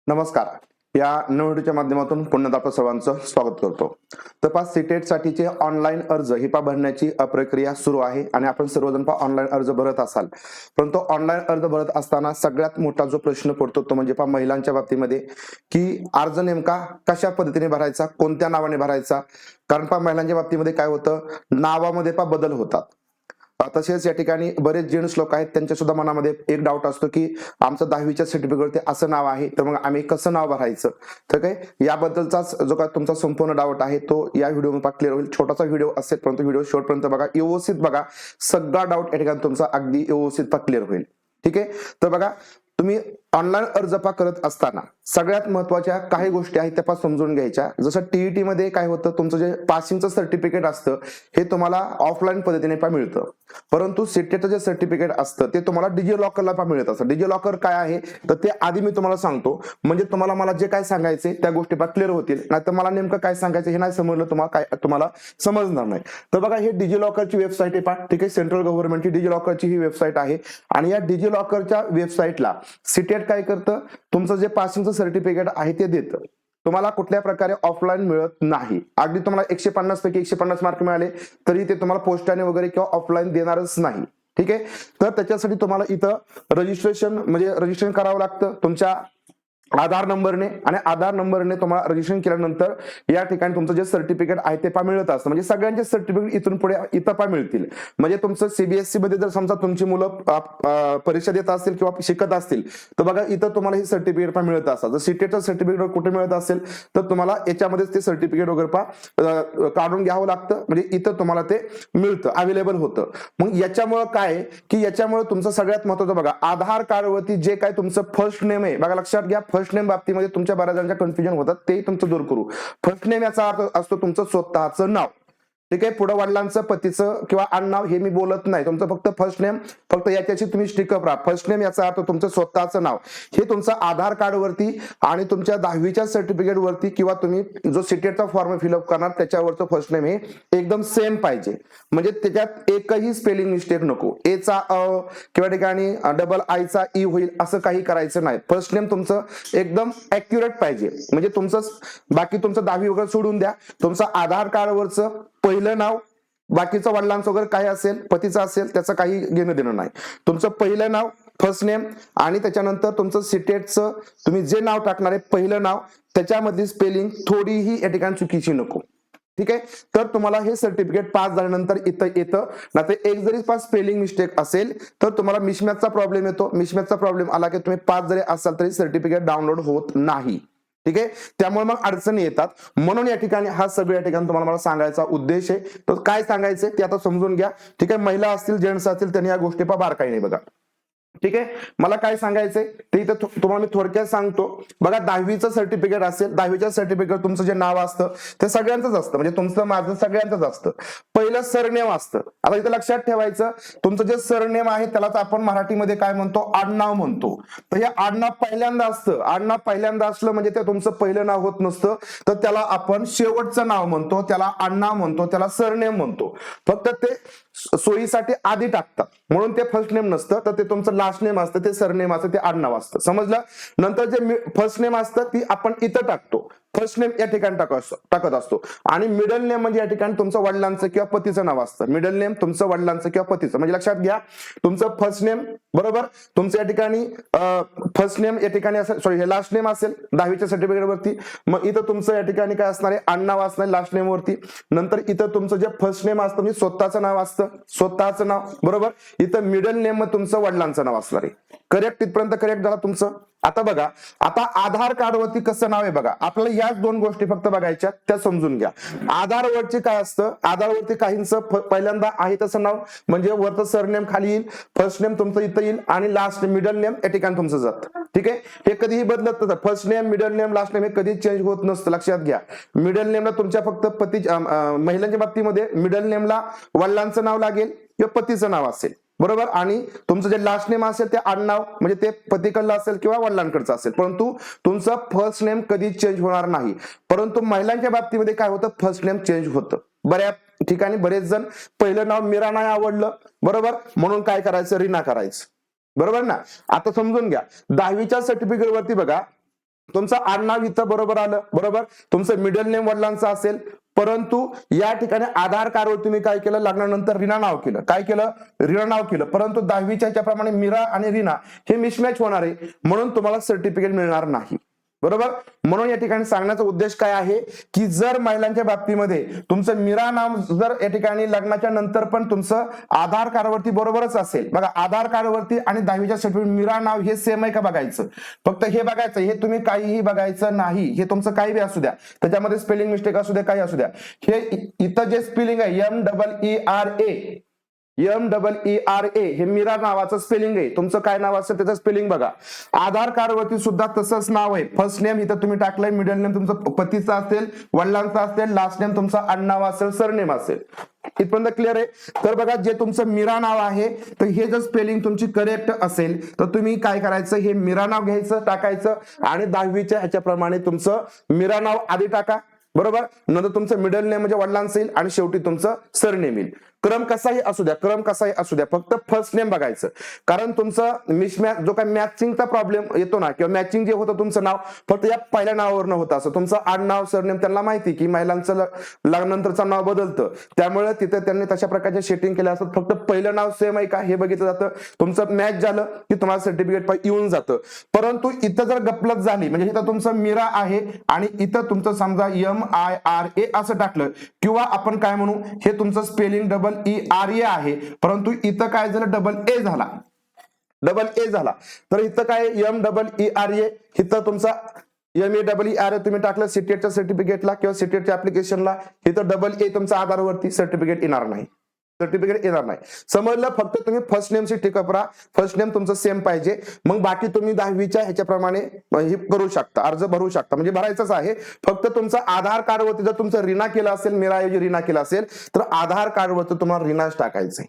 नमस्कार. या व्हिडिओच्या माध्यमातून पुन्हा आपलं सर्वांचं स्वागत करतो. तपास सीटेट साठीचे ऑनलाईन अर्ज ही भरण्याची प्रक्रिया सुरू आहे आणि आपण सर्वजण ऑनलाईन अर्ज भरत असाल. परंतु ऑनलाईन अर्ज भरत असताना सगळ्यात मोठा जो प्रश्न पडतो तो म्हणजे महिलांच्या बाबतीमध्ये की अर्ज नेमका कशा पद्धतीने भरायचा, कोणत्या नावाने भरायचा. कारण महिलांच्या बाबतीमध्ये काय होतं, नावामध्ये बदल होतात. तसेच या ठिकाणी बरेच जेंट्स लोक आहेत, त्यांच्या सुद्धा मनामध्ये एक डाऊट असतो की आमचं 10वीच्या सर्टिफिकेटवरती असं नाव आहे, तर मग आम्ही कसं नाव भरायचं. तर काय याबद्दलचाच जो काय तुमचा संपूर्ण डाऊट आहे तो या व्हिडिओमध्ये क्लिअर होईल. छोटासा व्हिडिओ असेल परंतु व्हिडिओ शेवटपर्यंत बघा, व्यवस्थित बघा, सगळा डाऊट या ठिकाणी तुमचा अगदी व्यवस्थित क्लिअर होईल. ठीक आहे. तर बघा, तुम्ही ऑनलाईन अर्ज करत असताना सगळ्यात महत्वाच्या काही गोष्टी आहेत त्या समजून घ्यायच्या. जसं टीईटी मध्ये काय होतं, तुमचं जे पासिंगचं सर्टिफिकेट असतं हे तुम्हाला ऑफलाईन पद्धतीने मिळतं, परंतु सीटेटचं जे सर्टिफिकेट असतं ते तुम्हाला डिजी लॉकरला मिळत असतं. डिजी लॉकर काय आहे तर ते आधी मी तुम्हाला सांगतो, म्हणजे तुम्हाला मला जे काय सांगायचे त्या गोष्टी क्लिअर होतील. नाही तर मला नेमकं काय सांगायचं हे नाही समजलं तुम्हाला समजणार नाही. तर बघा, हे डिजी लॉकरची वेबसाईट आहे ठीक आहे. सेंट्रल गव्हर्नमेंटची डिजी लॉकरची ही वेबसाईट आहे आणि या डिजी लॉकरच्या वेबसाईटला सीटेट काय करतं, तुमचं जे पासिंगचं सर्टिफिकेट आहे ते देतं. तुम्हाला कुठल्या प्रकारे ऑफलाईन मिळत नाही. अगदी तुम्हाला 150 पैकी 150 मार्क मिळाले तरी ते तुम्हाला पोस्टाने वगैरे किंवा ऑफलाईन देणारच नाही. ठीक आहे. तर त्याच्यासाठी तुम्हाला इथं रजिस्ट्रेशन करावं लागतं तुमच्या आधार नंबरने, आणि आधार नंबरने तुम्हाला रजिस्ट्रेशन केल्यानंतर या ठिकाणी तुमचं जे सर्टिफिकेट आहे ते मिळत असतं. म्हणजे सगळ्यांचे सर्टिफिकेट इथून पुढे इथं मिळतील. म्हणजे तुमचं सीबीएसई मध्ये जर समजा तुमची मुलं परीक्षा देत असतील किंवा शिकत असतील तर बघा, इथं तुम्हाला हे सर्टिफिकेट मिळत असतात. जर सीटेटचं सर्टिफिकेट कुठे मिळत असेल तर तुम्हाला याच्यामध्येच ते सर्टिफिकेट वगैरे काढून घ्यावं लागतं. म्हणजे इथं तुम्हाला ते मिळतं, अवेलेबल होतं. मग याच्यामुळे काय की याच्यामुळे तुमचं सगळ्यात महत्वाचं बघा, आधार कार्डवरती जे काय तुमचं फर्स्ट नेम आहे बघा, लक्षात घ्या, फर्स्ट नेम बाबतीमध्ये तुमच्या बऱ्याच जणांच्या कन्फ्युजन होतात, ते तुमचं दूर करू. फर्स्ट नेम याचा अर्थ असतो तुमचं स्वतःचं नाव. ठीक आहे. पुढे वडिलांचं, पतीचं किंवा आडनाव हे मी बोलत नाही, तुमचं फक्त फर्स्ट नेम, फक्त याच्याशी तुम्ही स्टिकअप राहा. फर्स्ट नेम याचा अर्थ तुमचं स्वतःचं नाव. हे तुमचं आधार कार्ड वरती आणि तुमच्या 10वीच्या सर्टिफिकेट वरती किंवा तुम्ही जो सीटेटचा फॉर्म फिलअप करणार त्याच्यावरचं फर्स्ट नेम हे एकदम सेम पाहिजे. म्हणजे त्याच्यात एकही स्पेलिंग मिस्टेक नको. एचा किंवा ठिकाणी डबल आयचा ई होईल असं काही करायचं नाही. फर्स्ट नेम तुमचं एकदम ऍक्युरेट पाहिजे. म्हणजे तुमचं बाकी तुमचं 10वी वगैरे सोडून द्या, तुमचं आधार कार्डवरचं पहिलं नाव, बाकीचं वडिलांचं वगैरे काय असेल, पतीचं असेल, त्याचं काही घेणं देणं नाही. तुमचं पहिलं नाव फर्स्ट नेम आणि त्याच्यानंतर तुमचं सीटेटचं तुम्ही जे नाव टाकणार आहे पहिलं नाव, त्याच्यामधली स्पेलिंग थोडीही या ठिकाणी चुकीची नको. ठीक आहे. तर तुम्हाला हे सर्टिफिकेट पास झाल्यानंतर इथं येतं. नाहीतर एक जरी स्पेलिंग मिस्टेक असेल तर तुम्हाला मिसमॅचचा प्रॉब्लेम येतो. मिसमॅचचा प्रॉब्लेम आला की तुम्ही पास जरी असाल तरी सर्टिफिकेट डाउनलोड होत नाही. ठीक आहे. त्यामुळे मग अडचणी येतात. म्हणून या ठिकाणी हा सगळं या ठिकाणी तुम्हाला मला सांगायचा उद्देश आहे. तर काय सांगायचंय ते आता समजून घ्या. ठीक आहे. महिला असतील, जेंट्स असतील, त्यांनी या गोष्टी बारकाईने बघा. ठीक आहे. मला काय सांगायचंय ते इथं तुम्हाला मी थोडक्यात सांगतो. बघा, 10वीचं सर्टिफिकेट असेल, 10वीच्या सर्टिफिकेट तुमचं जे नाव असतं ते सगळ्यांचंच असतं. म्हणजे तुमचं, माझं, सगळ्यांचंच असतं. पहिलं सरनेम असतं. आता इथं लक्षात ठेवायचं, तुमचं जे सरनेम आहे त्यालाच आपण मराठीमध्ये काय म्हणतो, आडनाव म्हणतो. तर हे आडनाव पहिल्यांदा असतं. आडनाव पहिल्यांदा असलं म्हणजे ते तुमचं पहिलं नाव होत नसतं, तर त्याला आपण शेवटचं नाव म्हणतो, त्याला आडनाव म्हणतो, त्याला सरनेम म्हणतो. फक्त ते सोयीसाठी आधी टाकतात म्हणून ते फर्स्ट नेम नसतं, तर ते तुमचं लास्ट नेम असतं, ते सरनेम असतं, ते आडनाव असतं. समजलं. नंतर जे फर्स्ट नेम असतं ती आपण इथं टाकतो, फर्स्ट नेम या ठिकाणी टाकत असतो. आणि मिडल नेम म्हणजे या ठिकाणी तुमचं वडिलांचं किंवा पतीचं नाव असतं. मिडल नेम तुमचं वडिलांचं किंवा पतीचं. म्हणजे लक्षात घ्या, तुमचं फर्स्ट नेम बरोबर, तुमचं या ठिकाणी फर्स्ट नेम या ठिकाणी असेल, सॉरी हे लास्ट नेम असेल 10वीच्या सर्टिफिकेट वरती. मग इथं तुमचं या ठिकाणी काय असणार आहे, आडनाव असणार लास्ट नेम वरती. नंतर इथं तुमचं जे फर्स्ट नेम असतं म्हणजे स्वतःचं नाव असतं, स्वतःचं नाव बरोबर. इथं मिडल नेम मग तुमचं वडिलांचं नाव असणार आहे. करेक्ट, तिथपर्यंत करेक्ट झाला तुमचं. आता बघा, आता आधार कार्डवरती कसं नाव आहे बघा, आपल्याला याच दोन गोष्टी फक्त बघायच्या, त्या समजून घ्या. आधारवरती काय असतं, आधारवरती काहींचं पहिल्यांदा आहे तसं नाव, म्हणजे वरचं सरनेम खाली येईल, फर्स्ट नेम तुमचं इथं येईल आणि लास्ट मिडल नेम या ठिकाणी तुमचं जातं. ठीक आहे. हे कधीही बदलत नसतं. First name, middle name, last name हे कधी चेंज होत नसतं. लक्षात घ्या. मिडल नेमला तुमच्या फक्त महिलांच्या बाबतीमध्ये मिडल नेमला वडिलांचं नाव लागेल किंवा पतीचं नाव असेल बरोबर, आणि तुमचं जे लास्ट नेम असेल ते आडनाव म्हणजे ते पतीकडलं असेल किंवा वडिलांकडचं असेल. परंतु तुमचं फर्स्ट नेम कधी चेंज होणार नाही. परंतु महिलांच्या बाबतीमध्ये काय होतं, फर्स्ट नेम चेंज होतं. बऱ्याच ठिकाणी बरेच जण पहिलं नाव मीरा नाही आवडलं बरोबर, म्हणून काय करायचं, रीना करायचं बरोबर ना. आता समजून घ्या, 10वीच्या सर्टिफिकेट वरती बघा, तुमचं आडनाव इथं बरोबर आलं, बरोबर. तुमचं मिडल नेम वडिलांचं असेल, परंतु या ठिकाणी आधार कार्डवर तुम्ही काय केलं, लग्नानंतर रीना नाव केलं. काय केलं, रीना नाव केलं. परंतु 10वीच्या ह्याच्याप्रमाणे मीरा आणि रीना हे मिसमॅच होणार आहे, म्हणून तुम्हाला सर्टिफिकेट मिळणार नाही, बरोबर. म्हणून या ठिकाणी सांगण्याचा उद्देश काय आहे की जर महिलांच्या बाबतीमध्ये तुमचं मीरा नाव जर या ठिकाणी लग्नाच्या नंतर पण तुमचं आधार कार्डवरती बरोबरच असेल, बघा आधार कार्डवरती आणि 10वीच्या सर्टिफिकेट मीरा नाव हे सेम आहे का बघायचं. फक्त हे बघायचं, हे तुम्ही काहीही बघायचं नाही. हे तुमचं काही बी असू द्या, त्याच्यामध्ये स्पेलिंग मिस्टेक असू द्या, काही असू द्या. हे इथं जे स्पेलिंग आहे MEERA हे मीरा नावाचं स्पेलिंग आहे. तुमचं काय नाव असेल त्याचं स्पेलिंग बघा. आधार कार्ड वरती सुद्धा तसंच नाव आहे. फर्स्ट नेम इथं तुम्ही टाकलंय, मिडल नेम तुमचं पतीचं असेल, वडिलांचं असेल, लास्ट नेम तुमचं आडनाव असेल, सरनेम असेल. इथपर्यंत क्लिअर आहे. तर बघा जे तुमचं मीरा नाव आहे, तर हे जर स्पेलिंग तुमची करेक्ट असेल तर तुम्ही काय करायचं, हे मीरा नाव घ्यायचं, टाकायचं आणि 10वीच्या ह्याच्याप्रमाणे तुमचं मीरा नाव आधी टाका, बरोबर. नंतर तुमचं मिडल नेम म्हणजे वडिलांचं येईल आणि शेवटी तुमचं सरनेम येईल. क्रम कसाही असू द्या, फक्त फर्स्ट नेम बघायचं. कारण तुमचं मिसमॅच जो काही मॅचिंगचा प्रॉब्लेम येतो ना, किंवा मॅचिंग जे होतं तुमचं नाव फक्त या पहिल्या नावावरनं होतं. असं तुमचं आडनाव सरनेम त्यांना माहिती की महिलांचं लग्नानंतरचं नाव बदलतं, त्यामुळे तिथे त्यांनी तशा प्रकारचे सेटिंग केले असतात. फक्त पहिलं नाव सेम आहे का हे बघितलं जातं. तुमचं मॅच झालं की तुम्हाला सर्टिफिकेट येऊन जातं. परंतु इथं जर गपलत झाली, म्हणजे इथं तुमचं मीरा आहे आणि इथं तुमचं समजा MIRA असं टाकलं, किंवा आपण काय म्हणू, हे तुमचं स्पेलिंग ERA आहे, परंतु इथं काय झालं, डबल ए झाला. तर इथं काय MEERA, इथं तुमचा MEERA तुम्ही टाकलं सीटेटच्या सर्टिफिकेटला किंवा सीटेटच्या ऍप्लिकेशनला, इथं डबल ए तुमच्या आधारवरती सर्टिफिकेट येणार नाही. समजलं. फक्त तुम्ही फर्स्ट नेमची टिकअप राहा, फर्स्ट नेम तुमचं सेम पाहिजे. मग बाकी तुम्ही 10वीच्या ह्याच्याप्रमाणे हे करू शकता, अर्ज भरू शकता, म्हणजे भरायचंच आहे. फक्त तुमचं आधार कार्डवरती जर तुमचं रीना केलं असेल, मीराऐवजी रीना केलं असेल, तर आधार कार्डवरती तुम्हाला रीनाच टाकायचंय.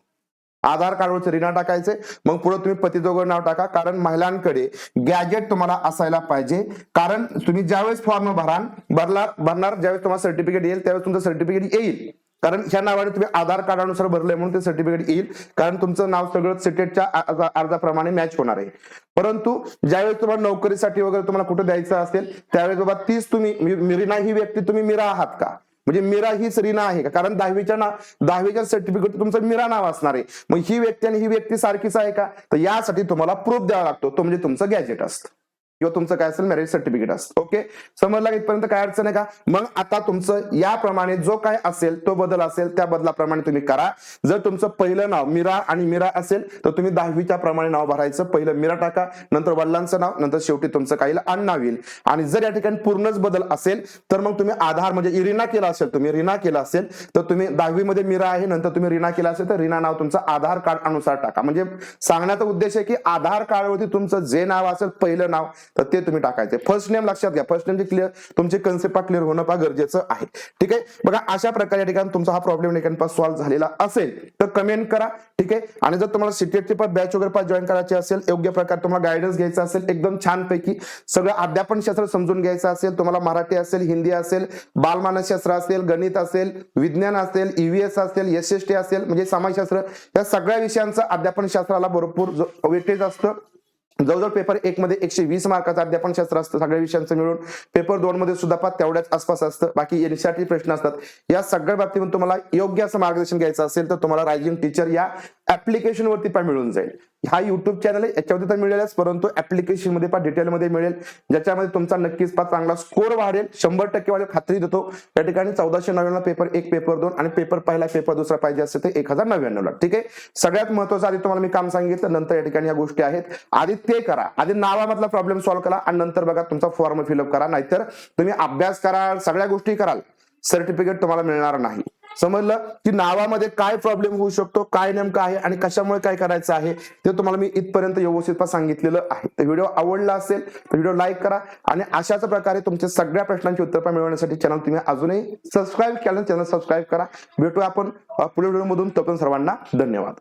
आधार कार्डवरती रीना टाकायचे. मग पुढे तुम्ही पतीजोगं नाव टाका. कारण महिलांकडे गॅजेट तुम्हाला असायला पाहिजे. कारण तुम्ही ज्यावेळेस फॉर्म भरणार, ज्यावेळेस तुम्हाला सर्टिफिकेट येईल त्यावेळेस तुमचं सर्टिफिकेट येईल. कारण ह्या नावाने तुम्ही आधार कार्डानुसार भरलंय म्हणून ते सर्टिफिकेट येईल. कारण तुमचं नाव सगळं सिटेटच्या अर्जाप्रमाणे मॅच होणार आहे. परंतु ज्यावेळेस तुम्हाला नोकरीसाठी वगैरे तुम्हाला कुठे द्यायचं असेल, त्यावेळेस बाबा तीच तुम्ही रीना ही व्यक्ती तुम्ही मीरा आहात का, म्हणजे मीरा हीच रीना आहे का. कारण 10वीच्या सर्टिफिकेट तुमचं मीरा नाव असणार आहे. मग ही व्यक्ती आणि ही व्यक्ती सारखीच आहे का, तर यासाठी तुम्हाला प्रूफ द्यावा लागतो. तो म्हणजे तुमचं गॅजेट असतं किंवा तुमचं काय असेल मॅरेज सर्टिफिकेट असतं. ओके, समजला इथपर्यंत, काय अडचण आहे का. मग आता तुमचं याप्रमाणे जो काय असेल तो बदल असेल त्या बदलाप्रमाणे तुम्ही करा. जर तुमचं पहिलं नाव मीरा आणि मीरा असेल तर तुम्ही 10वीच्या प्रमाणे नाव भरायचं. पहिलं मीरा टाका, नंतर वडिलांचं नाव, नंतर शेवटी तुमचं काही आडनाव येईल. आणि जर या ठिकाणी पूर्णच बदल असेल तर मग तुम्ही आधार म्हणजे रीना केला असेल तर तुम्ही 10वी मध्ये मीरा आहे, नंतर तुम्ही रीना केला असेल तर रीना नाव तुमचं आधार कार्ड अनुसार टाका. म्हणजे सांगण्याचा उद्देश आहे की आधार कार्डवरती तुमचं जे नाव असेल पहिलं नाव तर ते तुम्ही टाकायचे. फर्स्ट नेम लक्षात घ्या, फर्स्ट नेमची क्लिअर तुमची कन्सेप्ट क्लिअर होणं फार गरजेचं आहे. ठीक आहे, बघा अशा प्रकारे या ठिकाणी तुमचा हा प्रॉब्लेम सॉल्व्ह झालेला असेल तर कमेंट करा. ठीक आहे, आणि जर तुम्हाला सीटेटची पण बॅच वगैरे जॉईन करायची असेल, योग्य प्रकारे तुम्हाला गायडन्स घ्यायचा असेल, एकदम छानपैकी सगळं अध्यापन शास्त्र समजून घ्यायचं असेल, तुम्हाला मराठी असेल, हिंदी असेल, बालमानसशास्त्र असेल, गणित असेल, विज्ञान असेल, EVS असेल, SST असेल, म्हणजे समाजशास्त्र, या सगळ्या विषयांचं अध्यापन शास्त्राला भरपूर वेटेज असतं. जवळजवळ पेपर 1 मध्ये 120 मार्काचं अध्यापनशास्त्र असतं सगळ्या विषयांचं मिळून. पेपर 2 मध्ये सुद्धा तेवढ्याच आसपास असतं. बाकी NCERT प्रश्न असतात. या सगळ्या बाबतीमध्ये तुम्हाला योग्य असं मार्गदर्शन घ्यायचं असेल तर तुम्हाला रायझिंग टीचर या ऍप्लिकेशन वरती पण मिळून जाईल. हा युट्यूब चॅनल आहे, याच्यावरती तर मिळेलच, परंतु ऍप्लिकेशन मध्ये पण डिटेलमध्ये मिळेल, ज्याच्यामध्ये तुमचा नक्कीच चांगला स्कोर वाढेल, 100% वाढेल, खात्री देतो. या ठिकाणी 1499 पेपर 1, पेपर 2 आणि पेपर पहिला पेपर दुसरा पाहिजे असेल तर 1099 ला. ठीक आहे, सगळ्यात महत्वाचं आधी तुम्हाला मी काम सांगितलं, नंतर या ठिकाणी या गोष्टी आहेत. आधी ते करा, आधी नावामधला प्रॉब्लेम सॉल्व्ह करा आणि नंतर बघा तुमचा फॉर्म फिलअप करा. नाहीतर तुम्ही अभ्यास कराल, सगळ्या गोष्टी कराल, सर्टिफिकेट तुम्हाला मिळणार नाही. समजलं की नावामध्ये काय प्रॉब्लेम होऊ शकतो, काय नेमकं आहे आणि कशामुळे काय करायचं आहे ते तुम्हाला मी इथपर्यंत व्यवस्थित सांगितलेलं आहे. तर व्हिडिओ आवडला असेल तर व्हिडिओ लाईक करा आणि अशाच प्रकारे तुमच्या सगळ्या प्रश्नांची उत्तर मिळवण्यासाठी चॅनल तुम्ही अजूनही सबस्क्राईब केलं, चॅनल सबस्क्राईब करा. भेटूया आपण पुढील व्हिडिओ मधून. तोपर्यंत सर्वांना धन्यवाद.